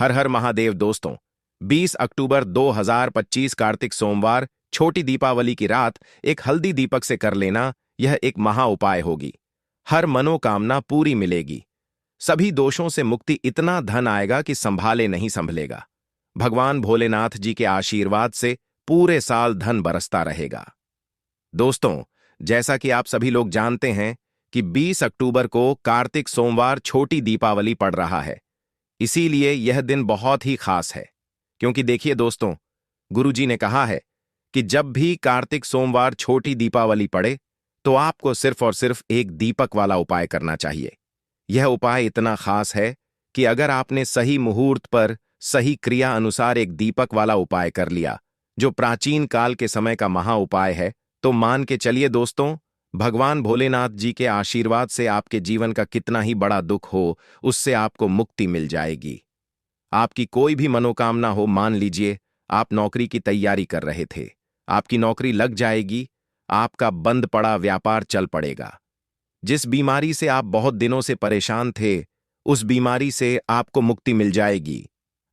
हर हर महादेव दोस्तों। 20 अक्टूबर 2025 कार्तिक सोमवार छोटी दीपावली की रात एक हल्दी दीपक से कर लेना, यह एक महा उपाय होगी। हर मनोकामना पूरी मिलेगी। सभी दोषों से मुक्ति, इतना धन आएगा कि संभाले नहीं संभलेगा। भगवान भोलेनाथ जी के आशीर्वाद से पूरे साल धन बरसता रहेगा। दोस्तों, जैसा कि आप सभी लोग जानते हैं कि 20 अक्टूबर को कार्तिक सोमवार छोटी दीपावली पड़ रहा है। इसीलिए यह दिन बहुत ही खास है, क्योंकि देखिए दोस्तों, गुरुजी ने कहा है कि जब भी कार्तिक सोमवार छोटी दीपावली पड़े तो आपको सिर्फ और सिर्फ एक दीपक वाला उपाय करना चाहिए। यह उपाय इतना खास है कि अगर आपने सही मुहूर्त पर सही क्रिया अनुसार एक दीपक वाला उपाय कर लिया, जो प्राचीन काल के समय का महा उपाय है, तो मान के चलिए दोस्तों, भगवान भोलेनाथ जी के आशीर्वाद से आपके जीवन का कितना ही बड़ा दुख हो, उससे आपको मुक्ति मिल जाएगी। आपकी कोई भी मनोकामना हो, मान लीजिए आप नौकरी की तैयारी कर रहे थे, आपकी नौकरी लग जाएगी, आपका बंद पड़ा व्यापार चल पड़ेगा। जिस बीमारी से आप बहुत दिनों से परेशान थे, उस बीमारी से आपको मुक्ति मिल जाएगी।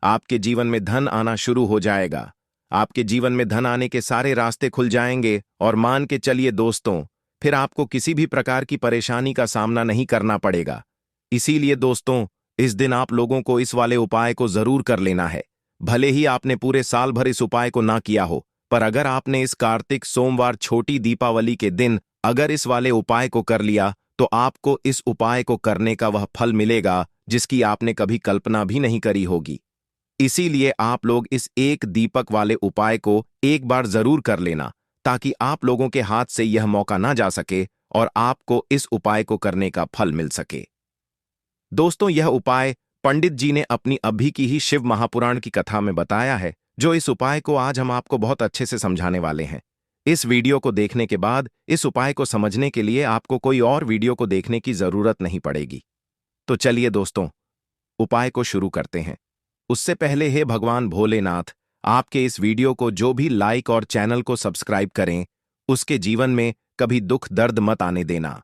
आपके जीवन में धन आना शुरू हो जाएगा। आपके जीवन में धन आने के सारे रास्ते खुल जाएंगे और मान के चलिए दोस्तों, फिर आपको किसी भी प्रकार की परेशानी का सामना नहीं करना पड़ेगा। इसीलिए दोस्तों, इस दिन आप लोगों को इस वाले उपाय को जरूर कर लेना है। भले ही आपने पूरे साल भर इस उपाय को ना किया हो, पर अगर आपने इस कार्तिक सोमवार छोटी दीपावली के दिन अगर इस वाले उपाय को कर लिया, तो आपको इस उपाय को करने का वह फल मिलेगा जिसकी आपने कभी कल्पना भी नहीं करी होगी। इसीलिए आप लोग इस एक दीपक वाले उपाय को एक बार जरूर कर लेना, ताकि आप लोगों के हाथ से यह मौका ना जा सके और आपको इस उपाय को करने का फल मिल सके। दोस्तों, यह उपाय पंडित जी ने अपनी अभी की ही शिव महापुराण की कथा में बताया है, जो इस उपाय को आज हम आपको बहुत अच्छे से समझाने वाले हैं। इस वीडियो को देखने के बाद इस उपाय को समझने के लिए आपको कोई और वीडियो को देखने की जरूरत नहीं पड़ेगी। तो चलिए दोस्तों, उपाय को शुरू करते हैं। उससे पहले हे भगवान भोलेनाथ, आपके इस वीडियो को जो भी लाइक और चैनल को सब्सक्राइब करें, उसके जीवन में कभी दुख दर्द मत आने देना।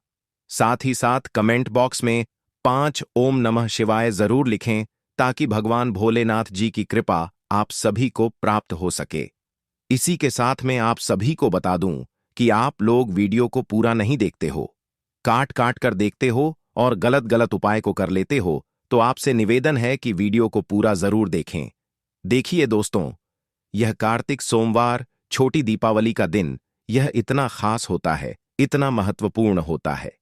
साथ ही साथ कमेंट बॉक्स में 5 ओम नमः शिवाय जरूर लिखें, ताकि भगवान भोलेनाथ जी की कृपा आप सभी को प्राप्त हो सके। इसी के साथ में आप सभी को बता दूं कि आप लोग वीडियो को पूरा नहीं देखते हो, काट काट कर देखते हो और गलत गलत उपाय को कर लेते हो, तो आपसे निवेदन है कि वीडियो को पूरा जरूर देखें। देखिए दोस्तों, यह कार्तिक सोमवार छोटी दीपावली का दिन यह इतना खास होता है, इतना महत्वपूर्ण होता है।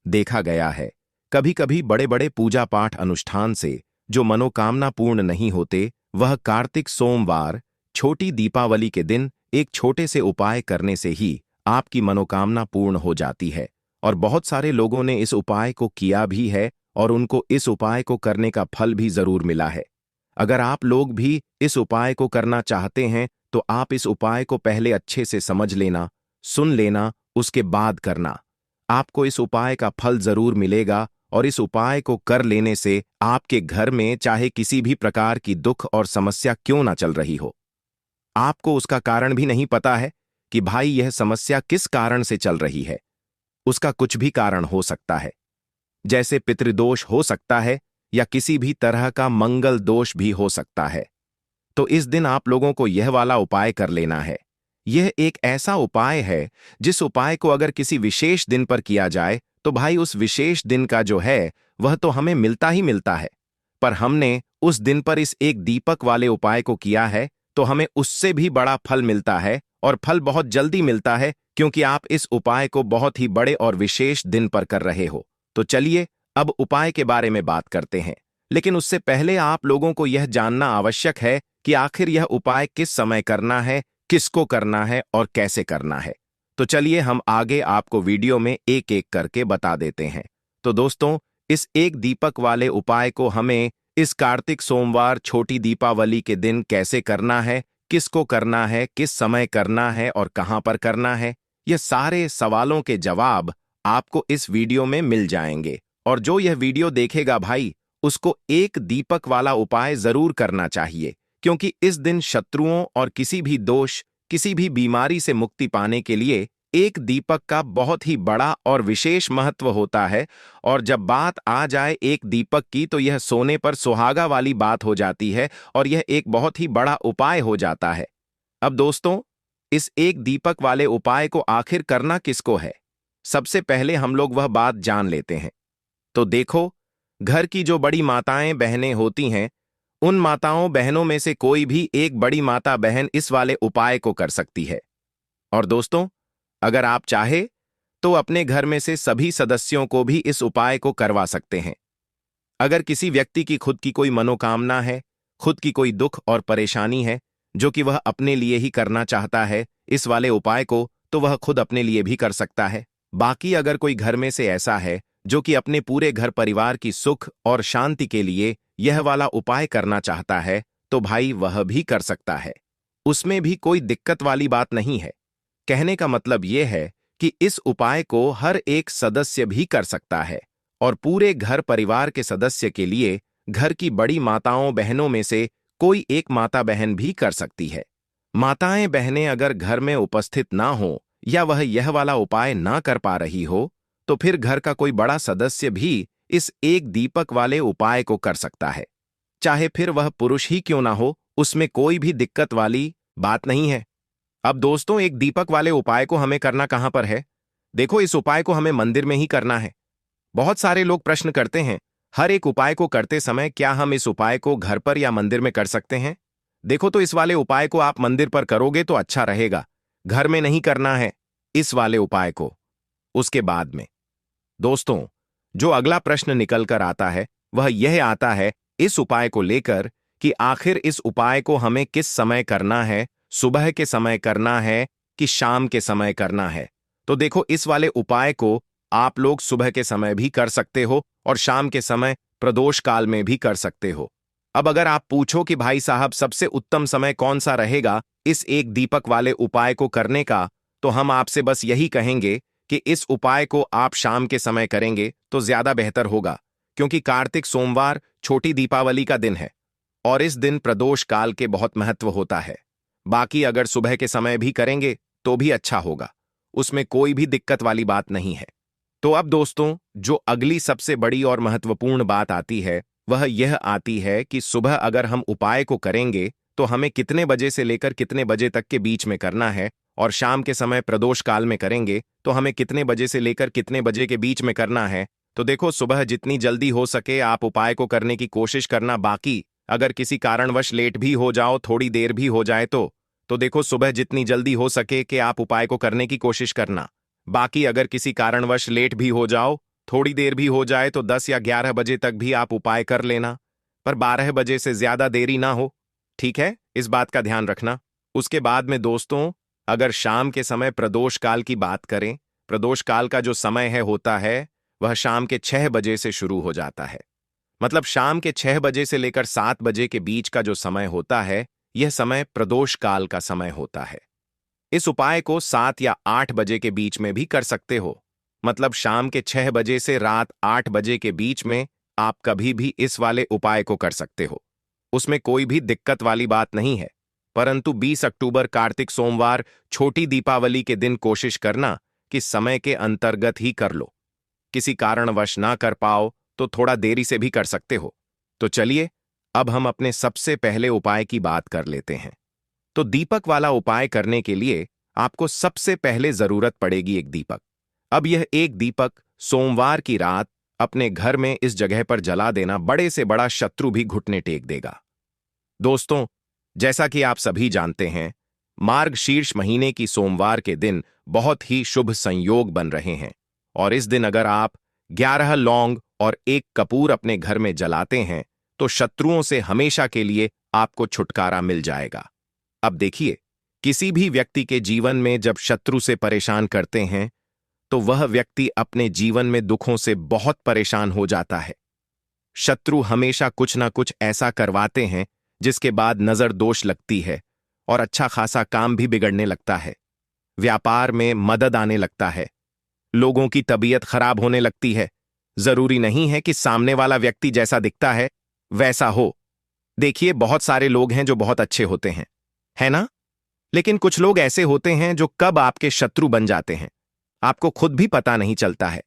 देखा गया है कभी कभी बड़े बड़े पूजा पाठ अनुष्ठान से जो मनोकामना पूर्ण नहीं होते, वह कार्तिक सोमवार छोटी दीपावली के दिन एक छोटे से उपाय करने से ही आपकी मनोकामना पूर्ण हो जाती है। और बहुत सारे लोगों ने इस उपाय को किया भी है और उनको इस उपाय को करने का फल भी जरूर मिला है। अगर आप लोग भी इस उपाय को करना चाहते हैं, तो आप इस उपाय को पहले अच्छे से समझ लेना, सुन लेना, उसके बाद करना। आपको इस उपाय का फल जरूर मिलेगा और इस उपाय को कर लेने से आपके घर में चाहे किसी भी प्रकार की दुख और समस्या क्यों ना चल रही हो, आपको उसका कारण भी नहीं पता है कि भाई यह समस्या किस कारण से चल रही है। उसका कुछ भी कारण हो सकता है, जैसे पितृदोष हो सकता है या किसी भी तरह का मंगल दोष भी हो सकता है। तो इस दिन आप लोगों को यह वाला उपाय कर लेना है। यह एक ऐसा उपाय है जिस उपाय को अगर किसी विशेष दिन पर किया जाए, तो भाई उस विशेष दिन का जो है वह तो हमें मिलता ही मिलता है, पर हमने उस दिन पर इस एक दीपक वाले उपाय को किया है, तो हमें उससे भी बड़ा फल मिलता है और फल बहुत जल्दी मिलता है, क्योंकि आप इस उपाय को बहुत ही बड़े और विशेष दिन पर कर रहे हो। तो चलिए अब उपाय के बारे में बात करते हैं, लेकिन उससे पहले आप लोगों को यह जानना आवश्यक है कि आखिर यह उपाय किस समय करना है, किसको करना है और कैसे करना है। तो चलिए हम आगे आपको वीडियो में एक एक करके बता देते हैं। तो दोस्तों, इस एक दीपक वाले उपाय को हमें इस कार्तिक सोमवार छोटी दीपावली के दिन कैसे करना है, किसको करना है, किस समय करना है और कहां पर करना है, ये सारे सवालों के जवाब आपको इस वीडियो में मिल जाएंगे। और जो यह वीडियो देखेगा भाई, उसको एक दीपक वाला उपाय जरूर करना चाहिए, क्योंकि इस दिन शत्रुओं और किसी भी दोष, किसी भी बीमारी से मुक्ति पाने के लिए एक दीपक का बहुत ही बड़ा और विशेष महत्व होता है, और जब बात आ जाए एक दीपक की तो यह सोने पर सुहागा वाली बात हो जाती है, और यह एक बहुत ही बड़ा उपाय हो जाता है। अब दोस्तों, इस एक दीपक वाले उपाय को आखिर करना किसको है? सबसे पहले हम लोग वह बात जान लेते हैं। तो देखो, घर की जो बड़ी माताएं बहनें होती हैं, उन माताओं बहनों में से कोई भी एक बड़ी माता बहन इस वाले उपाय को कर सकती है। और दोस्तों, अगर आप चाहे तो अपने घर में से सभी सदस्यों को भी इस उपाय को करवा सकते हैं। अगर किसी व्यक्ति की खुद की कोई मनोकामना है, खुद की कोई दुख और परेशानी है जो कि वह अपने लिए ही करना चाहता है इस वाले उपाय को, तो वह खुद अपने लिए भी कर सकता है। बाकी अगर कोई घर में से ऐसा है जो कि अपने पूरे घर परिवार की सुख और शांति के लिए यह वाला उपाय करना चाहता है, तो भाई वह भी कर सकता है। उसमें भी कोई दिक्कत वाली बात नहीं है। कहने का मतलब यह है कि इस उपाय को हर एक सदस्य भी कर सकता है, और पूरे घर परिवार के सदस्य के लिए घर की बड़ी माताओं बहनों में से कोई एक माता बहन भी कर सकती है। माताएं बहनें अगर घर में उपस्थित ना हो या वह यह वाला उपाय ना कर पा रही हो, तो फिर घर का कोई बड़ा सदस्य भी इस एक दीपक वाले उपाय को कर सकता है। चाहे फिर वह पुरुष ही क्यों ना हो, उसमें कोई भी दिक्कत वाली बात नहीं है। अब दोस्तों, एक दीपक वाले उपाय को हमें करना कहां पर है? देखो, इस उपाय को हमें मंदिर में ही करना है। बहुत सारे लोग प्रश्न करते हैं, हर एक उपाय को करते समय क्या हम इस उपाय को घर पर या मंदिर में कर सकते हैं? देखो, तो इस वाले उपाय को आप मंदिर पर करोगे तो अच्छा रहेगा। घर में नहीं करना है इस वाले उपाय को। उसके बाद में दोस्तों, जो अगला प्रश्न निकल कर आता है वह यह आता है इस उपाय को लेकर कि आखिर इस उपाय को हमें किस समय करना है, सुबह के समय करना है कि शाम के समय करना है? तो देखो, इस वाले उपाय को आप लोग सुबह के समय भी कर सकते हो और शाम के समय प्रदोष काल में भी कर सकते हो। अब अगर आप पूछो कि भाई साहब सबसे उत्तम समय कौन सा रहेगा इस एक दीपक वाले उपाय को करने का, तो हम आपसे बस यही कहेंगे कि इस उपाय को आप शाम के समय करेंगे तो ज्यादा बेहतर होगा, क्योंकि कार्तिक सोमवार छोटी दीपावली का दिन है और इस दिन प्रदोष काल के बहुत महत्व होता है। बाकी अगर सुबह के समय भी करेंगे तो भी अच्छा होगा, उसमें कोई भी दिक्कत वाली बात नहीं है। तो अब दोस्तों, जो अगली सबसे बड़ी और महत्वपूर्ण बात आती है वह यह आती है कि सुबह अगर हम उपाय को करेंगे तो हमें कितने बजे से लेकर कितने बजे तक के बीच में करना है, और शाम के समय प्रदोष काल में करेंगे तो हमें कितने बजे से लेकर कितने बजे के बीच में करना है। तो देखो, सुबह जितनी जल्दी हो सके आप उपाय को करने की कोशिश करना। बाकी अगर किसी कारणवश लेट भी हो जाओ, थोड़ी देर भी हो जाए तो देखो, सुबह जितनी जल्दी हो सके कि आप उपाय को करने की कोशिश करना। बाकी अगर किसी कारणवश लेट भी हो जाओ, थोड़ी देर भी हो जाए, तो 10 या 11 बजे तक भी आप उपाय कर लेना, पर 12 बजे से ज्यादा देरी ना हो। ठीक है, इस बात का ध्यान रखना। उसके बाद में दोस्तों, अगर शाम के समय प्रदोष काल की बात करें, प्रदोष काल का जो समय है होता है वह शाम के 6 बजे से शुरू हो जाता है। मतलब शाम के 6 बजे से लेकर 7 बजे के बीच का जो समय होता है, यह समय प्रदोष काल का समय होता है। इस उपाय को 7 या 8 बजे के बीच में भी कर सकते हो। मतलब शाम के 6 बजे से रात 8 बजे के बीच में आप कभी भी इस वाले उपाय को कर सकते हो, उसमें कोई भी दिक्कत वाली बात नहीं है। परंतु 20 अक्टूबर कार्तिक सोमवार छोटी दीपावली के दिन कोशिश करना कि समय के अंतर्गत ही कर लो। किसी कारणवश ना कर पाओ तो थोड़ा देरी से भी कर सकते हो। तो चलिए, अब हम अपने सबसे पहले उपाय की बात कर लेते हैं। तो दीपक वाला उपाय करने के लिए आपको सबसे पहले जरूरत पड़ेगी एक दीपक। अब यह एक दीपक सोमवार की रात अपने घर में इस जगह पर जला देना, बड़े से बड़ा शत्रु भी घुटने टेक देगा। दोस्तों, जैसा कि आप सभी जानते हैं, मार्गशीर्ष महीने की सोमवार के दिन बहुत ही शुभ संयोग बन रहे हैं, और इस दिन अगर आप 11 लौंग और 1 कपूर अपने घर में जलाते हैं तो शत्रुओं से हमेशा के लिए आपको छुटकारा मिल जाएगा। अब देखिए, किसी भी व्यक्ति के जीवन में जब शत्रु से परेशान करते हैं तो वह व्यक्ति अपने जीवन में दुखों से बहुत परेशान हो जाता है। शत्रु हमेशा कुछ ना कुछ ऐसा करवाते हैं जिसके बाद नजर दोष लगती है और अच्छा खासा काम भी बिगड़ने लगता है, व्यापार में मदद आने लगता है, लोगों की तबीयत खराब होने लगती है। जरूरी नहीं है कि सामने वाला व्यक्ति जैसा दिखता है वैसा हो। देखिए, बहुत सारे लोग हैं जो बहुत अच्छे होते हैं, है ना? लेकिन कुछ लोग ऐसे होते हैं जो कब आपके शत्रु बन जाते हैं। आपको खुद भी पता नहीं चलता है।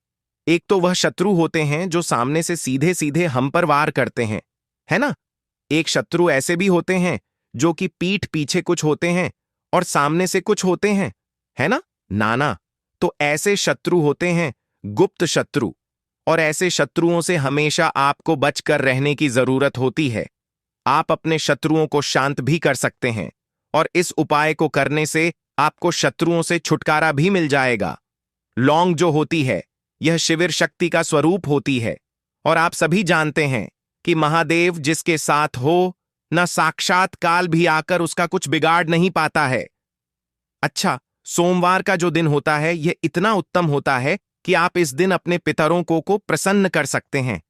एक तो वह शत्रु होते हैं जो सामने से सीधे सीधे हम पर वार करते हैं, है ना? एक शत्रु ऐसे भी होते हैं जो कि पीठ पीछे कुछ होते हैं और सामने से कुछ होते हैं, है ना? नाना, तो ऐसे शत्रु होते हैं गुप्त शत्रु, और ऐसे शत्रुओं से हमेशा आपको बचकर रहने की जरूरत होती है। आप अपने शत्रुओं को शांत भी कर सकते हैं, और इस उपाय को करने से आपको शत्रुओं से छुटकारा भी मिल जाएगा। लौंग जो होती है, यह शिविर शक्ति का स्वरूप होती है, और आप सभी जानते हैं कि महादेव जिसके साथ हो, न साक्षात काल भी आकर उसका कुछ बिगाड़ नहीं पाता है। अच्छा, सोमवार का जो दिन होता है यह इतना उत्तम होता है कि आप इस दिन अपने पितरों को प्रसन्न कर सकते हैं,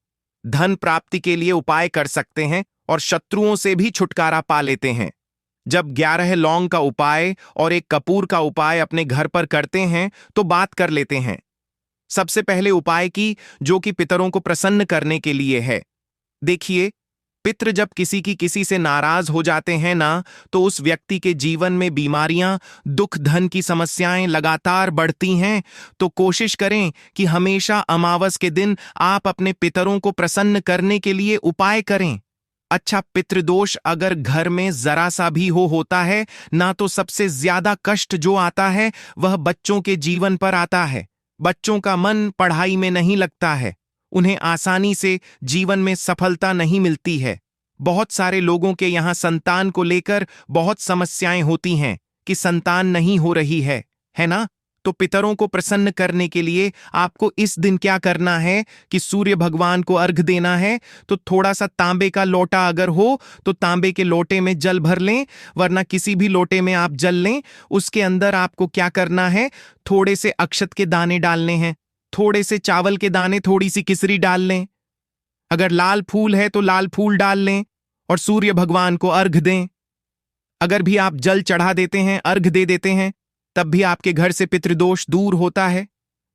धन प्राप्ति के लिए उपाय कर सकते हैं और शत्रुओं से भी छुटकारा पा लेते हैं। जब 11 लौंग का उपाय और एक कपूर का उपाय अपने घर पर करते हैं तो बात कर लेते हैं। सबसे पहले उपाय की, जो कि पितरों को प्रसन्न करने के लिए है। देखिए, पितृ जब किसी से नाराज हो जाते हैं ना, तो उस व्यक्ति के जीवन में बीमारियां, दुख, धन की समस्याएं लगातार बढ़ती हैं। तो कोशिश करें कि हमेशा अमावस के दिन आप अपने पितरों को प्रसन्न करने के लिए उपाय करें। अच्छा, पितृदोष अगर घर में जरा सा भी होता है ना, तो सबसे ज्यादा कष्ट जो आता है वह बच्चों के जीवन पर आता है। बच्चों का मन पढ़ाई में नहीं लगता है, उन्हें आसानी से जीवन में सफलता नहीं मिलती है। बहुत सारे लोगों के यहाँ संतान को लेकर बहुत समस्याएं होती हैं कि संतान नहीं हो रही है ना? तो पितरों को प्रसन्न करने के लिए आपको इस दिन क्या करना है कि सूर्य भगवान को अर्घ देना है। तो थोड़ा सा तांबे का लोटा अगर हो तो तांबे के लोटे में जल भर लें, वरना किसी भी लोटे में आप जल लें। उसके अंदर आपको क्या करना है, थोड़े से अक्षत के दाने डालने हैं, थोड़े से चावल के दाने, थोड़ी सी किसरी डाल लें। अगर लाल फूल है तो लाल फूल डाल लें और सूर्य भगवान को अर्घ दें। अगर भी आप जल चढ़ा देते हैं, अर्घ दे देते हैं, तब भी आपके घर से पितृदोष दूर होता है।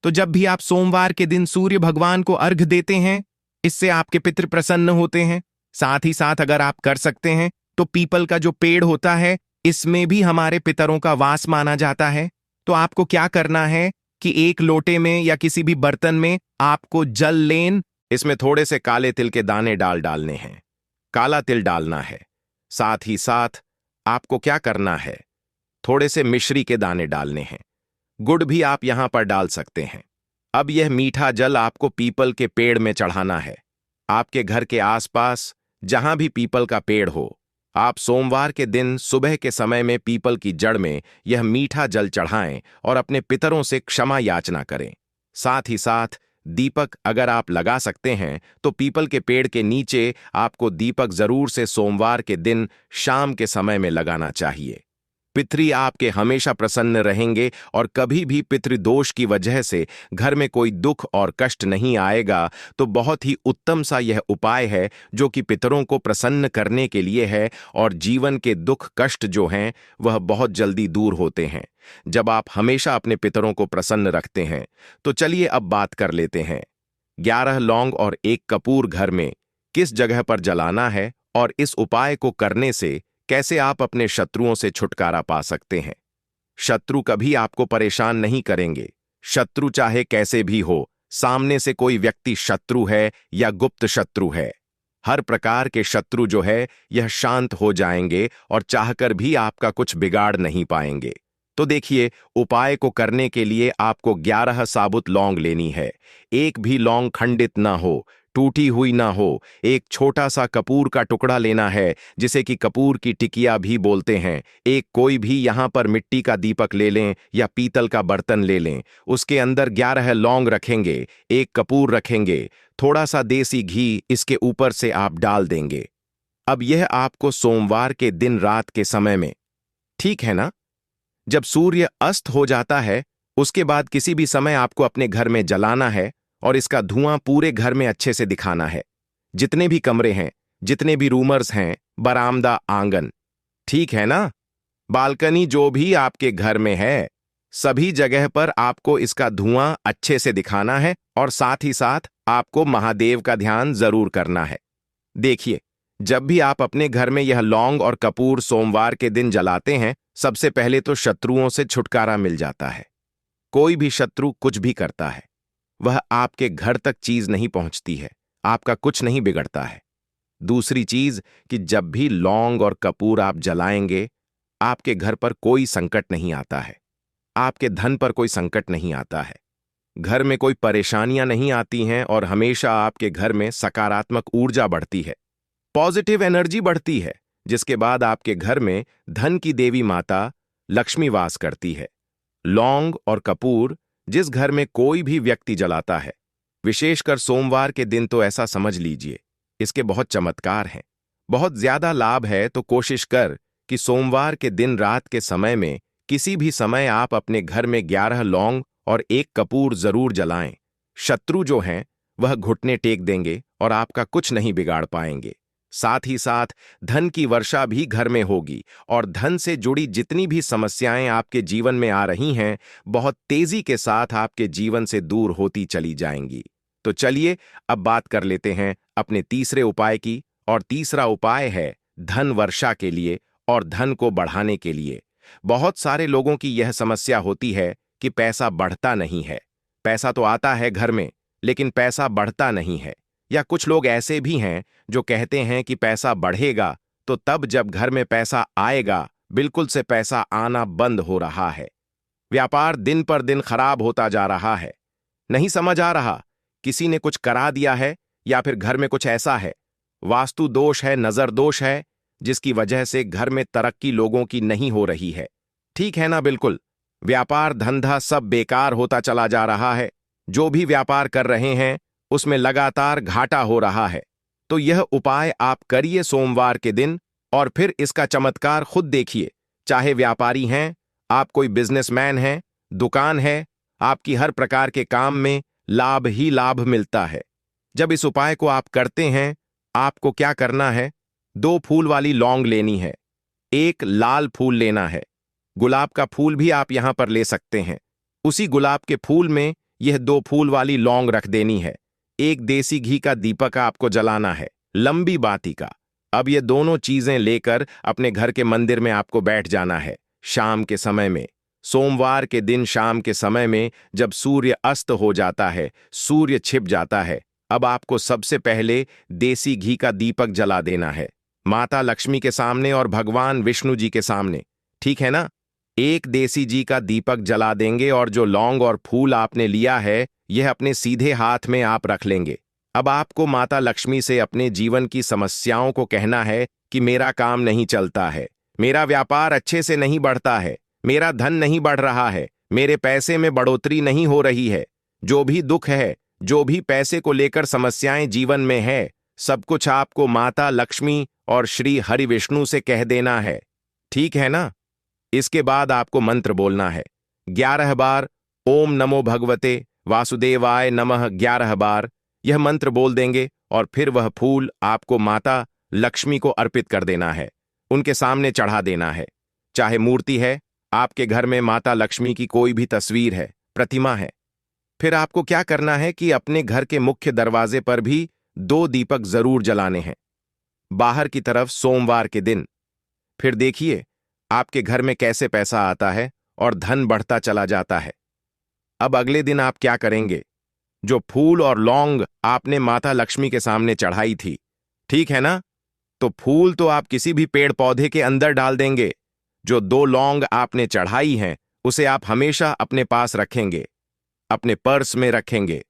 तो जब भी आप सोमवार के दिन सूर्य भगवान को अर्घ देते हैं, इससे आपके पितृ प्रसन्न होते हैं। साथ ही साथ अगर आप कर सकते हैं तो पीपल का जो पेड़ होता है, इसमें भी हमारे पितरों का वास माना जाता है। तो आपको क्या करना है कि एक लोटे में या किसी भी बर्तन में आपको जल लें, इसमें थोड़े से काले तिल के दाने डालने हैं, काला तिल डालना है। साथ ही साथ आपको क्या करना है, थोड़े से मिश्री के दाने डालने हैं। गुड़ भी आप यहां पर डाल सकते हैं। अब यह मीठा जल आपको पीपल के पेड़ में चढ़ाना है। आपके घर के आसपास जहां भी पीपल का पेड़ हो, आप सोमवार के दिन सुबह के समय में पीपल की जड़ में यह मीठा जल चढ़ाएं और अपने पितरों से क्षमा याचना करें। साथ ही साथ दीपक अगर आप लगा सकते हैं तो पीपल के पेड़ के नीचे आपको दीपक जरूर से सोमवार के दिन शाम के समय में लगाना चाहिए। पितृ आपके हमेशा प्रसन्न रहेंगे और कभी भी पितृदोष की वजह से घर में कोई दुख और कष्ट नहीं आएगा। तो बहुत ही उत्तम सा यह उपाय है जो कि पितरों को प्रसन्न करने के लिए है, और जीवन के दुख कष्ट जो हैं वह बहुत जल्दी दूर होते हैं जब आप हमेशा अपने पितरों को प्रसन्न रखते हैं। तो चलिए अब बात कर लेते हैं 11 लौंग और 1 कपूर घर में किस जगह पर जलाना है, और इस उपाय को करने से कैसे आप अपने शत्रुओं से छुटकारा पा सकते हैं। शत्रु कभी आपको परेशान नहीं करेंगे। शत्रु चाहे कैसे भी हो, सामने से कोई व्यक्ति शत्रु है या गुप्त शत्रु है, हर प्रकार के शत्रु जो है यह शांत हो जाएंगे और चाहकर भी आपका कुछ बिगाड़ नहीं पाएंगे। तो देखिए, उपाय को करने के लिए आपको 11 साबुत लौंग लेनी है। एक भी लौंग खंडित ना हो, टूटी हुई ना हो। एक छोटा सा कपूर का टुकड़ा लेना है, जिसे कि कपूर की टिकिया भी बोलते हैं। एक कोई भी यहाँ पर मिट्टी का दीपक ले लें या पीतल का बर्तन ले लें। उसके अंदर 11 लौंग रखेंगे, 1 कपूर रखेंगे, थोड़ा सा देसी घी इसके ऊपर से आप डाल देंगे। अब यह आपको सोमवार के दिन रात के समय में, ठीक है ना, जब सूर्य अस्त हो जाता है, उसके बाद किसी भी समय आपको अपने घर में जलाना है और इसका धुआं पूरे घर में अच्छे से दिखाना है। जितने भी कमरे हैं, जितने भी रूमर्स हैं, बरामदा, आंगन, ठीक है ना, बालकनी, जो भी आपके घर में है, सभी जगह पर आपको इसका धुआं अच्छे से दिखाना है। और साथ ही साथ आपको महादेव का ध्यान जरूर करना है। देखिए, जब भी आप अपने घर में यह लौंग और कपूर सोमवार के दिन जलाते हैं, सबसे पहले तो शत्रुओं से छुटकारा मिल जाता है। कोई भी शत्रु कुछ भी करता है, वह आपके घर तक चीज नहीं पहुंचती है, आपका कुछ नहीं बिगड़ता है। दूसरी चीज कि जब भी लौंग और कपूर आप जलाएंगे, आपके घर पर कोई संकट नहीं आता है, आपके धन पर कोई संकट नहीं आता है, घर में कोई परेशानियां नहीं आती हैं और हमेशा आपके घर में सकारात्मक ऊर्जा बढ़ती है, पॉजिटिव एनर्जी बढ़ती है, जिसके बाद आपके घर में धन की देवी माता लक्ष्मी वास करती है। लौंग और कपूर जिस घर में कोई भी व्यक्ति जलाता है, विशेषकर सोमवार के दिन, तो ऐसा समझ लीजिए इसके बहुत चमत्कार हैं, बहुत ज्यादा लाभ है। तो कोशिश कर कि सोमवार के दिन रात के समय में किसी भी समय आप अपने घर में 11 लौंग और 1 कपूर जरूर जलाएं। शत्रु जो हैं वह घुटने टेक देंगे और आपका कुछ नहीं बिगाड़ पाएंगे। साथ ही साथ धन की वर्षा भी घर में होगी और धन से जुड़ी जितनी भी समस्याएं आपके जीवन में आ रही हैं, बहुत तेजी के साथ आपके जीवन से दूर होती चली जाएंगी। तो चलिए अब बात कर लेते हैं अपने तीसरे उपाय की, और तीसरा उपाय है धन वर्षा के लिए और धन को बढ़ाने के लिए। बहुत सारे लोगों की यह समस्या होती है कि पैसा बढ़ता नहीं है, पैसा तो आता है घर में लेकिन पैसा बढ़ता नहीं है। या कुछ लोग ऐसे भी हैं जो कहते हैं कि पैसा बढ़ेगा तो तब जब घर में पैसा आएगा, बिल्कुल से पैसा आना बंद हो रहा है। व्यापार दिन पर दिन खराब होता जा रहा है, नहीं समझ आ रहा किसी ने कुछ करा दिया है या फिर घर में कुछ ऐसा है, वास्तु दोष है, नजर दोष है, जिसकी वजह से घर में तरक्की लोगों की नहीं हो रही है। ठीक है ना? बिल्कुल व्यापार धंधा सब बेकार होता चला जा रहा है, जो भी व्यापार कर रहे हैं उसमें लगातार घाटा हो रहा है। तो यह उपाय आप करिए सोमवार के दिन और फिर इसका चमत्कार खुद देखिए। चाहे व्यापारी हैं, आप कोई बिजनेसमैन हैं, दुकान है, आपकी हर प्रकार के काम में लाभ ही लाभ मिलता है। जब इस उपाय को आप करते हैं, आपको क्या करना है, 2 फूल वाली लौंग लेनी है, 1 लाल फूल लेना है, गुलाब का फूल भी आप यहां पर ले सकते हैं। उसी गुलाब के फूल में यह 2 फूल वाली लौंग रख देनी है। 1 देसी घी का दीपक आपको जलाना है, लंबी बाती का। अब ये दोनों चीजें लेकर अपने घर के मंदिर में आपको बैठ जाना है शाम के समय में। सोमवार के दिन शाम के समय में जब सूर्य अस्त हो जाता है, सूर्य छिप जाता है, अब आपको सबसे पहले देसी घी का दीपक जला देना है, माता लक्ष्मी के सामने और भगवान विष्णु जी के सामने। ठीक है ना? 1 देसी घी का दीपक जला देंगे और जो लौंग और फूल आपने लिया है यह अपने सीधे हाथ में आप रख लेंगे। अब आपको माता लक्ष्मी से अपने जीवन की समस्याओं को कहना है कि मेरा काम नहीं चलता है, मेरा व्यापार अच्छे से नहीं बढ़ता है, मेरा धन नहीं बढ़ रहा है, मेरे पैसे में बढ़ोतरी नहीं हो रही है, जो भी दुख है, जो भी पैसे को लेकर समस्याएं जीवन में है, सब कुछ आपको माता लक्ष्मी और श्री हरि विष्णु से कह देना है। ठीक है ना? इसके बाद आपको मंत्र बोलना है 11 बार, ओम नमो भगवते वासुदेवाय नमः 11 बार। यह मंत्र बोल देंगे और फिर वह फूल आपको माता लक्ष्मी को अर्पित कर देना है, उनके सामने चढ़ा देना है। चाहे मूर्ति है, आपके घर में माता लक्ष्मी की कोई भी तस्वीर है, प्रतिमा है, फिर आपको क्या करना है कि अपने घर के मुख्य दरवाजे पर भी 2 दीपक जरूर जलाने हैं, बाहर की तरफ सोमवार के दिन। फिर देखिए आपके घर में कैसे पैसा आता है और धन बढ़ता चला जाता है। अब अगले दिन आप क्या करेंगे, जो फूल और लौंग आपने माता लक्ष्मी के सामने चढ़ाई थी, ठीक है ना, तो फूल तो आप किसी भी पेड़ पौधे के अंदर डाल देंगे। जो 2 लौंग आपने चढ़ाई हैं उसे आप हमेशा अपने पास रखेंगे, अपने पर्स में रखेंगे।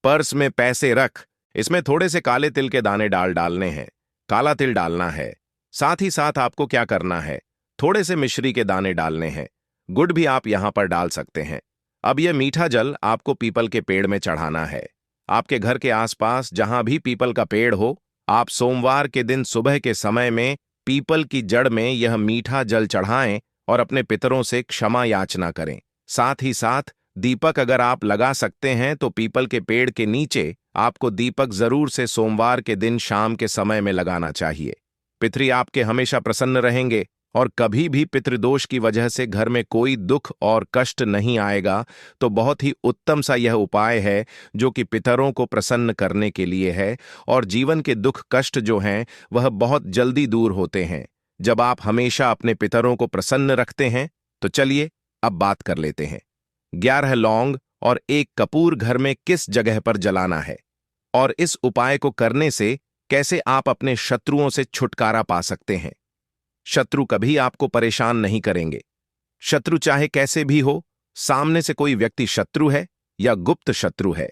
पर्स में पैसे रख, इसमें थोड़े से काले तिल के दाने डालने हैं, काला तिल डालना है। साथ ही साथ आपको क्या करना है, थोड़े से मिश्री के दाने डालने हैं, गुड़ भी आप यहां पर डाल सकते हैं। अब यह मीठा जल आपको पीपल के पेड़ में चढ़ाना है। आपके घर के आसपास जहां भी पीपल का पेड़ हो, आप सोमवार के दिन सुबह के समय में पीपल की जड़ में यह मीठा जल चढ़ाएं और अपने पितरों से क्षमा याचना करें। साथ ही साथ दीपक अगर आप लगा सकते हैं तो पीपल के पेड़ के नीचे आपको दीपक जरूर से सोमवार के दिन शाम के समय में लगाना चाहिए। पितृ आपके हमेशा प्रसन्न रहेंगे और कभी भी पितृदोष की वजह से घर में कोई दुख और कष्ट नहीं आएगा। तो बहुत ही उत्तम सा यह उपाय है जो कि पितरों को प्रसन्न करने के लिए है, और जीवन के दुख कष्ट जो हैं वह बहुत जल्दी दूर होते हैं जब आप हमेशा अपने पितरों को प्रसन्न रखते हैं। तो चलिए अब बात कर लेते हैं 11 लौंग और 1 कपूर घर में किस जगह पर जलाना है और इस उपाय को करने से कैसे आप अपने शत्रुओं से छुटकारा पा सकते हैं। शत्रु कभी आपको परेशान नहीं करेंगे। शत्रु चाहे कैसे भी हो, सामने से कोई व्यक्ति शत्रु है या गुप्त शत्रु है,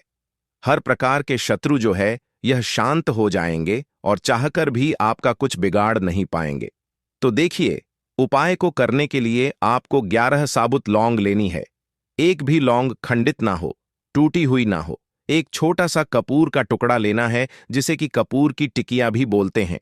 हर प्रकार के शत्रु जो है यह शांत हो जाएंगे और चाहकर भी आपका कुछ बिगाड़ नहीं पाएंगे। तो देखिए, उपाय को करने के लिए आपको 11 साबुत लौंग लेनी है। एक भी लौंग खंडित ना हो, टूटी हुई ना हो। एक छोटा सा कपूर का टुकड़ा लेना है, जिसे कि कपूर की टिकिया भी बोलते हैं।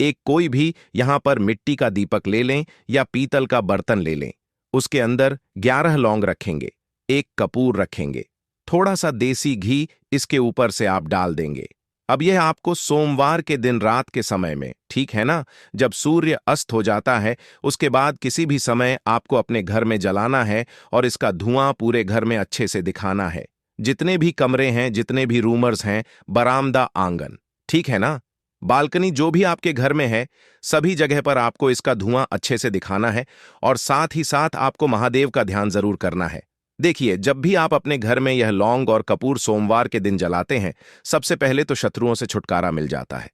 एक कोई भी यहां पर मिट्टी का दीपक ले लें या पीतल का बर्तन ले लें। उसके अंदर 11 लौंग रखेंगे, एक कपूर रखेंगे, थोड़ा सा देसी घी इसके ऊपर से आप डाल देंगे। अब यह आपको सोमवार के दिन रात के समय में, ठीक है ना, जब सूर्य अस्त हो जाता है, उसके बाद किसी भी समय आपको अपने घर में जलाना है और इसका धुआं पूरे घर में अच्छे से दिखाना है। जितने भी कमरे हैं, जितने भी रूमर्स हैं, बरामदा, आंगन, ठीक है ना, बालकनी, जो भी आपके घर में है, सभी जगह पर आपको इसका धुआं अच्छे से दिखाना है। और साथ ही साथ आपको महादेव का ध्यान जरूर करना है। देखिए, जब भी आप अपने घर में यह लौंग और कपूर सोमवार के दिन जलाते हैं, सबसे पहले तो शत्रुओं से छुटकारा मिल जाता है।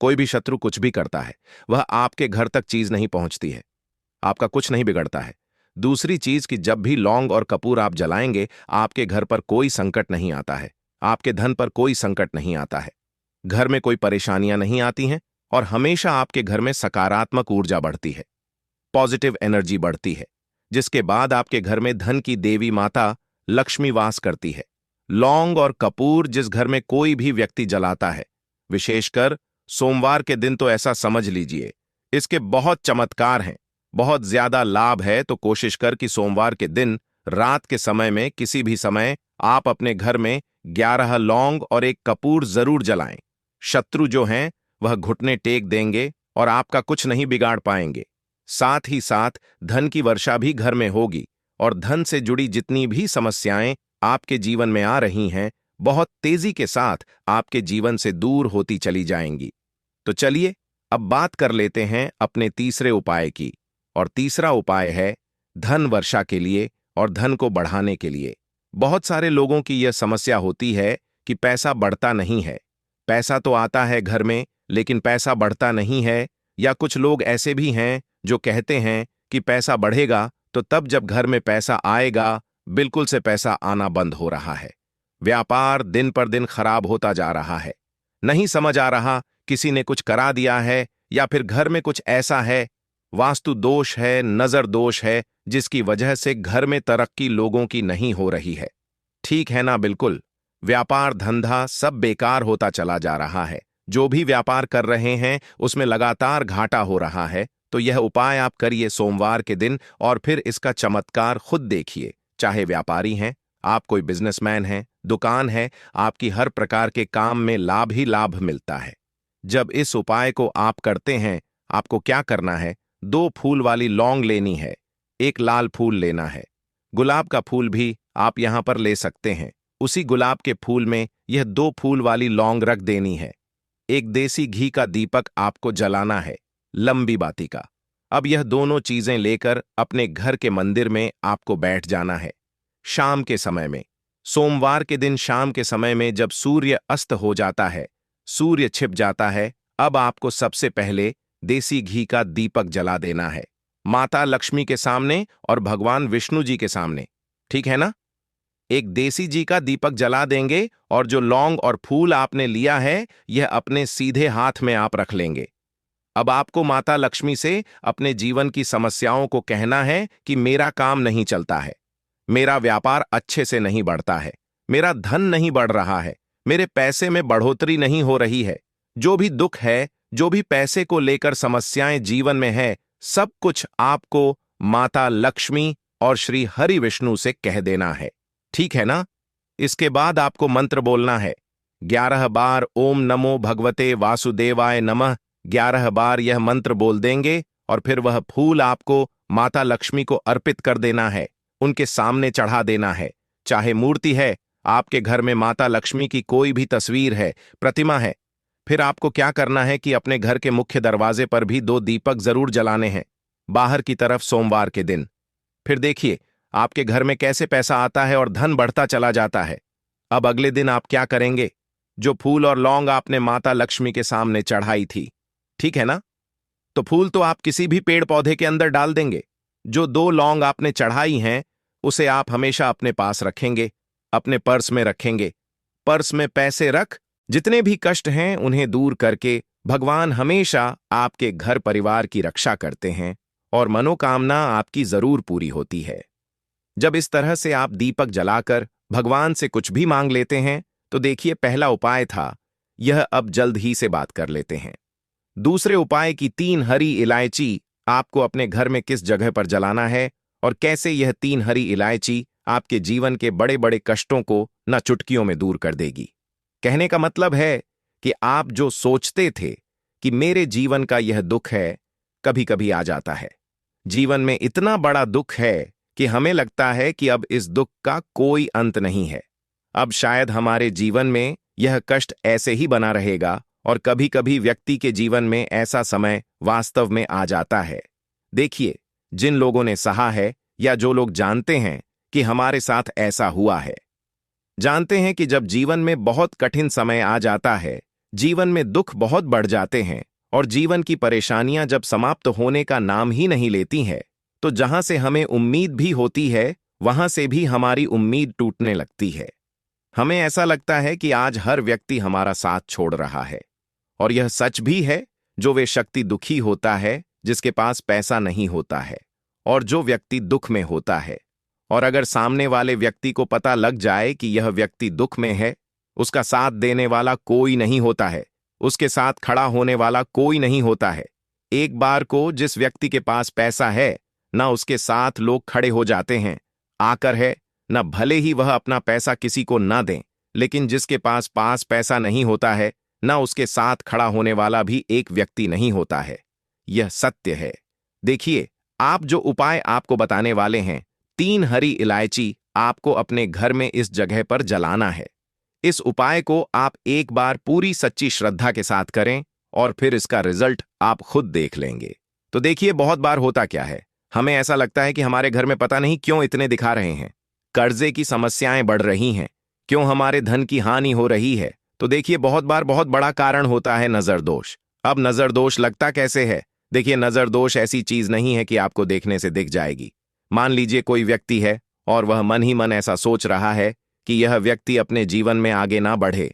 कोई भी शत्रु कुछ भी करता है, वह आपके घर तक चीज नहीं पहुंचती है, आपका कुछ नहीं बिगड़ता है। दूसरी चीज कि जब भी लौंग और कपूर आप जलाएंगे, आपके घर पर कोई संकट नहीं आता है, आपके धन पर कोई संकट नहीं आता है, घर में कोई परेशानियां नहीं आती हैं और हमेशा आपके घर में सकारात्मक ऊर्जा बढ़ती है, पॉजिटिव एनर्जी बढ़ती है, जिसके बाद आपके घर में धन की देवी माता लक्ष्मी वास करती है। लौंग और कपूर जिस घर में कोई भी व्यक्ति जलाता है, विशेषकर सोमवार के दिन, तो ऐसा समझ लीजिए इसके बहुत चमत्कार हैं, बहुत ज्यादा लाभ है। तो कोशिश कर कि सोमवार के दिन रात के समय में किसी भी समय आप अपने घर में 11 लौंग और 1 कपूर जरूर जलाएं। शत्रु जो हैं वह घुटने टेक देंगे और आपका कुछ नहीं बिगाड़ पाएंगे। साथ ही साथ धन की वर्षा भी घर में होगी और धन से जुड़ी जितनी भी समस्याएं आपके जीवन में आ रही हैं, बहुत तेजी के साथ आपके जीवन से दूर होती चली जाएंगी। तो चलिए अब बात कर लेते हैं अपने तीसरे उपाय की। और तीसरा उपाय है धन वर्षा के लिए और धन को बढ़ाने के लिए। बहुत सारे लोगों की यह समस्या होती है कि पैसा बढ़ता नहीं है। पैसा तो आता है घर में, लेकिन पैसा बढ़ता नहीं है। या कुछ लोग ऐसे भी हैं जो कहते हैं कि पैसा बढ़ेगा तो तब जब घर में पैसा आएगा, बिल्कुल से पैसा आना बंद हो रहा है। व्यापार दिन पर दिन खराब होता जा रहा है। नहीं समझ आ रहा, किसी ने कुछ करा दिया है या फिर घर में कुछ ऐसा है, वास्तु दोष है, नजर दोष है, जिसकी वजह से घर में तरक्की लोगों की नहीं हो रही है। ठीक है ना, बिल्कुल। व्यापार धंधा सब बेकार होता चला जा रहा है। जो भी व्यापार कर रहे हैं उसमें लगातार घाटा हो रहा है। तो यह उपाय आप करिए सोमवार के दिन और फिर इसका चमत्कार खुद देखिए। चाहे व्यापारी हैं, आप कोई बिजनेसमैन हैं, दुकान है, आपकी हर प्रकार के काम में लाभ ही लाभ मिलता है। जब इस उपाय को आप करते हैं, आपको क्या करना है, 2 फूल वाली लौंग लेनी है, 1 लाल फूल लेना है, गुलाब का फूल भी आप यहां पर ले सकते हैं। उसी गुलाब के फूल में यह 2 फूल वाली लौंग रख देनी है। एक देसी घी का दीपक आपको जलाना है, लंबी बाती का। अब यह दोनों चीजें लेकर अपने घर के मंदिर में आपको बैठ जाना है। शाम के समय में, सोमवार के दिन शाम के समय में जब सूर्य अस्त हो जाता है, सूर्य छिप जाता है, अब आपको सबसे पहले देसी घी का दीपक जला देना है, माता लक्ष्मी के सामने और भगवान विष्णु जी के सामने। ठीक है ना? एक देसी घी का दीपक जला देंगे और जो लौंग और फूल आपने लिया है, यह अपने सीधे हाथ में आप रख लेंगे। अब आपको माता लक्ष्मी से अपने जीवन की समस्याओं को कहना है कि मेरा काम नहीं चलता है, मेरा व्यापार अच्छे से नहीं बढ़ता है, मेरा धन नहीं बढ़ रहा है, मेरे पैसे में बढ़ोतरी नहीं हो रही है। जो भी दुख है, जो भी पैसे को लेकर समस्याएं जीवन में है, सब कुछ आपको माता लक्ष्मी और श्री हरि विष्णु से कह देना है। ठीक है ना? इसके बाद आपको मंत्र बोलना है 11 बार, ओम नमो भगवते वासुदेवाय नमः। 11 बार यह मंत्र बोल देंगे और फिर वह फूल आपको माता लक्ष्मी को अर्पित कर देना है, उनके सामने चढ़ा देना है। चाहे मूर्ति है, आपके घर में माता लक्ष्मी की कोई भी तस्वीर है, प्रतिमा है, फिर आपको क्या करना है कि अपने घर के मुख्य दरवाजे पर भी 2 दीपक जरूर जलाने हैं, बाहर की तरफ सोमवार के दिन। फिर देखिए, आपके घर में कैसे पैसा आता है और धन बढ़ता चला जाता है। अब अगले दिन आप क्या करेंगे? जो फूल और लौंग आपने माता लक्ष्मी के सामने चढ़ाई थी, ठीक है ना, तो फूल तो आप किसी भी पेड़ पौधे के अंदर डाल देंगे। जो 2 लौंग आपने चढ़ाई हैं, उसे आप हमेशा अपने पास रखेंगे, अपने पर्स में रखेंगे। पर्स में पैसे रख, जितने भी कष्ट हैं उन्हें दूर करके भगवान हमेशा आपके घर परिवार की रक्षा करते हैं और मनोकामना आपकी जरूर पूरी होती है। जब इस तरह से आप दीपक जलाकर भगवान से कुछ भी मांग लेते हैं, तो देखिए पहला उपाय था, यह अब जल्द ही से बात कर लेते हैं। दूसरे उपाय की 3 हरी इलायची आपको अपने घर में किस जगह पर जलाना है और कैसे यह 3 हरी इलायची आपके जीवन के बड़े बड़े कष्टों को न चुटकियों में दूर कर देगी। कहने का मतलब है कि आप जो सोचते थे कि मेरे जीवन का यह दुख है, कभी कभी आ जाता है। जीवन में इतना बड़ा दुख है कि हमें लगता है कि अब इस दुख का कोई अंत नहीं है। अब शायद हमारे जीवन में यह कष्ट ऐसे ही बना रहेगा और कभी कभी व्यक्ति के जीवन में ऐसा समय वास्तव में आ जाता है। देखिए, जिन लोगों ने सहा है या जो लोग जानते हैं कि हमारे साथ ऐसा हुआ है, जानते हैं कि जब जीवन में बहुत कठिन समय आ जाता है, जीवन में दुख बहुत बढ़ जाते हैं और जीवन की परेशानियां जब समाप्त होने का नाम ही नहीं लेती हैं, तो जहां से हमें उम्मीद भी होती है, वहां से भी हमारी उम्मीद टूटने लगती है। हमें ऐसा लगता है कि आज हर व्यक्ति हमारा साथ छोड़ रहा है। और यह सच भी है, जो वे शक्ति दुखी होता है जिसके पास पैसा नहीं होता है, और जो व्यक्ति दुख में होता है, और अगर सामने वाले व्यक्ति को पता लग जाए कि यह व्यक्ति दुख में है, उसका साथ देने वाला कोई नहीं होता है, उसके साथ खड़ा होने वाला कोई नहीं होता है। एक बार को जिस व्यक्ति के पास पैसा है, ना उसके साथ लोग खड़े हो जाते हैं आकर है, ना भले ही वह अपना पैसा किसी को ना दें, लेकिन जिसके पास पैसा नहीं होता है, ना उसके साथ खड़ा होने वाला भी एक व्यक्ति नहीं होता है। यह सत्य है। देखिए, आप जो उपाय आपको बताने वाले हैं, 3 हरी इलायची आपको अपने घर में इस जगह पर जलाना है। इस उपाय को आप एक बार पूरी सच्ची श्रद्धा के साथ करें और फिर इसका रिजल्ट आप खुद देख लेंगे। तो देखिए, बहुत बार होता क्या है, हमें ऐसा लगता है कि हमारे घर में पता नहीं क्यों इतने दिखा रहे हैं, कर्जे की समस्याएं बढ़ रही हैं, क्यों हमारे धन की हानि हो रही है। तो देखिए, बहुत बार बहुत बड़ा कारण होता है नजर दोष। अब नजर दोष लगता कैसे है? देखिए, नजर दोष ऐसी चीज नहीं है कि आपको देखने से दिख जाएगी। मान लीजिए कोई व्यक्ति है और वह मन ही मन ऐसा सोच रहा है कि यह व्यक्ति अपने जीवन में आगे ना बढ़े,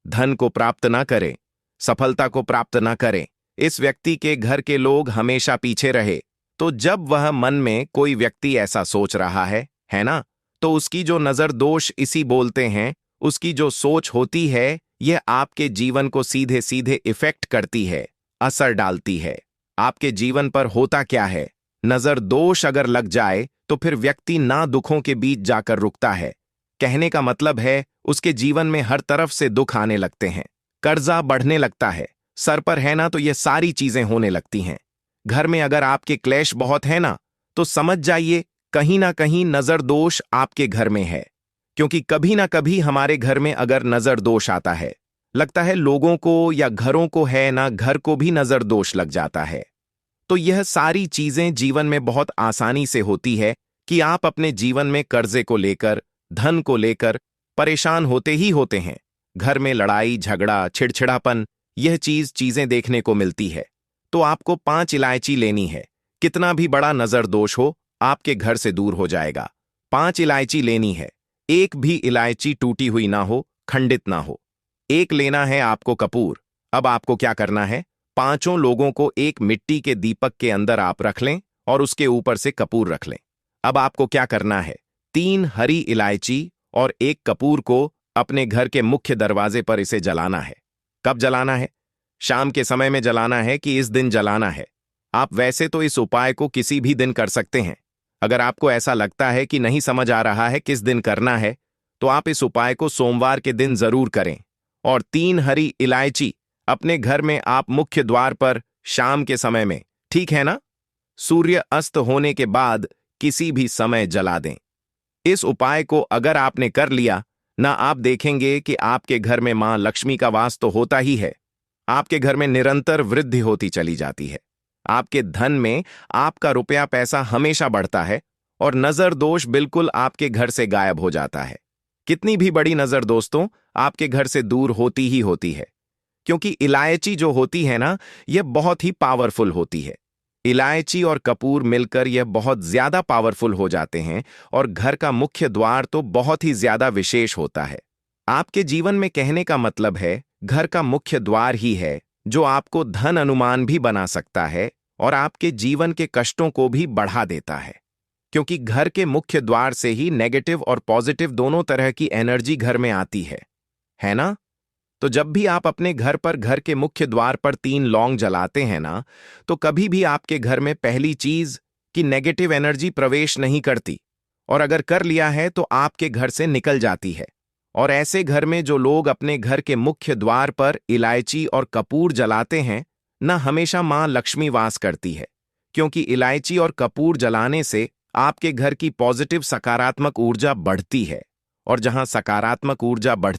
धन को प्राप्त ना करे, सफलता को प्राप्त ना करे, इस व्यक्ति के घर के लोग हमेशा पीछे रहे। तो जब वह मन में कोई व्यक्ति ऐसा सोच रहा है ना, तो उसकी जो नजर दोष इसी बोलते हैं, उसकी जो सोच होती है, यह आपके जीवन को सीधे सीधे इफेक्ट करती है, असर डालती है। आपके जीवन पर होता क्या है, नजर दोष अगर लग जाए तो फिर व्यक्ति ना दुखों के बीच जाकर रुकता है। कहने का मतलब है, उसके जीवन में हर तरफ से दुख आने लगते हैं, कर्जा बढ़ने लगता है, सर पर है ना तो ये सारी चीजें होने लगती हैं। घर में अगर आपके क्लेश बहुत है ना, तो समझ जाइए कहीं ना कहीं नजर दोष आपके घर में है। क्योंकि कभी ना कभी हमारे घर में अगर नजर दोष आता है, लगता है लोगों को या घरों को है ना, घर को भी नजर दोष लग जाता है। तो यह सारी चीजें जीवन में बहुत आसानी से होती है कि आप अपने जीवन में कर्जे को लेकर, धन को लेकर परेशान होते ही होते हैं। घर में लड़ाई झगड़ा, चिड़चिड़ापन, यह चीजें देखने को मिलती है। तो आपको 5 इलायची लेनी है। कितना भी बड़ा नजर दोष हो, आपके घर से दूर हो जाएगा। 5 इलायची लेनी है। एक भी इलायची टूटी हुई ना हो, खंडित ना हो। एक लेना है आपको कपूर। अब आपको क्या करना है, 5 लोगों को एक मिट्टी के दीपक के अंदर आप रख लें और उसके ऊपर से कपूर रख लें। अब आपको क्या करना है, 3 हरी इलायची और 1 कपूर को अपने घर के मुख्य दरवाजे पर इसे जलाना है। कब जलाना है? शाम के समय में जलाना है कि इस दिन जलाना है? आप वैसे तो इस उपाय को किसी भी दिन कर सकते हैं। अगर आपको ऐसा लगता है कि नहीं समझ आ रहा है किस दिन करना है, तो आप इस उपाय को सोमवार के दिन जरूर करें। और 3 हरी इलायची अपने घर में आप मुख्य द्वार पर शाम के समय में, ठीक है ना, सूर्य अस्त होने के बाद किसी भी समय जला दें। इस उपाय को अगर आपने कर लिया ना, आप देखेंगे कि आपके घर में मां लक्ष्मी का वास तो होता ही है, आपके घर में निरंतर वृद्धि होती चली जाती है। आपके धन में आपका रुपया पैसा हमेशा बढ़ता है और नजर दोष बिल्कुल आपके घर से गायब हो जाता है। कितनी भी बड़ी नजर दोस्तों आपके घर से दूर होती ही होती है, क्योंकि इलायची जो होती है ना, यह बहुत ही पावरफुल होती है। इलायची और कपूर मिलकर यह बहुत ज्यादा पावरफुल हो जाते हैं और घर का मुख्य द्वार तो बहुत ही ज्यादा विशेष होता है। आपके जीवन में कहने का मतलब है घर का मुख्य द्वार ही है जो आपको धन अनुमान भी बना सकता है और आपके जीवन के कष्टों को भी बढ़ा देता है, क्योंकि घर के मुख्य द्वार से ही नेगेटिव और पॉजिटिव दोनों तरह की एनर्जी घर में आती है ना? तो जब भी आप अपने घर पर घर के मुख्य द्वार पर 3 लौंग जलाते हैं ना, तो कभी भी आपके घर में पहली चीज कि नेगेटिव एनर्जी प्रवेश नहीं करती, और अगर कर लिया है तो आपके घर से निकल जाती है। और ऐसे घर में जो लोग अपने घर के मुख्य द्वार पर इलायची और कपूर जलाते हैं ना, हमेशा मां लक्ष्मी वास करती है, क्योंकि इलायची और कपूर जलाने से आपके घर की पॉजिटिव सकारात्मक ऊर्जा बढ़ती है, और जहां सकारात्मक ऊर्जा बढ़ती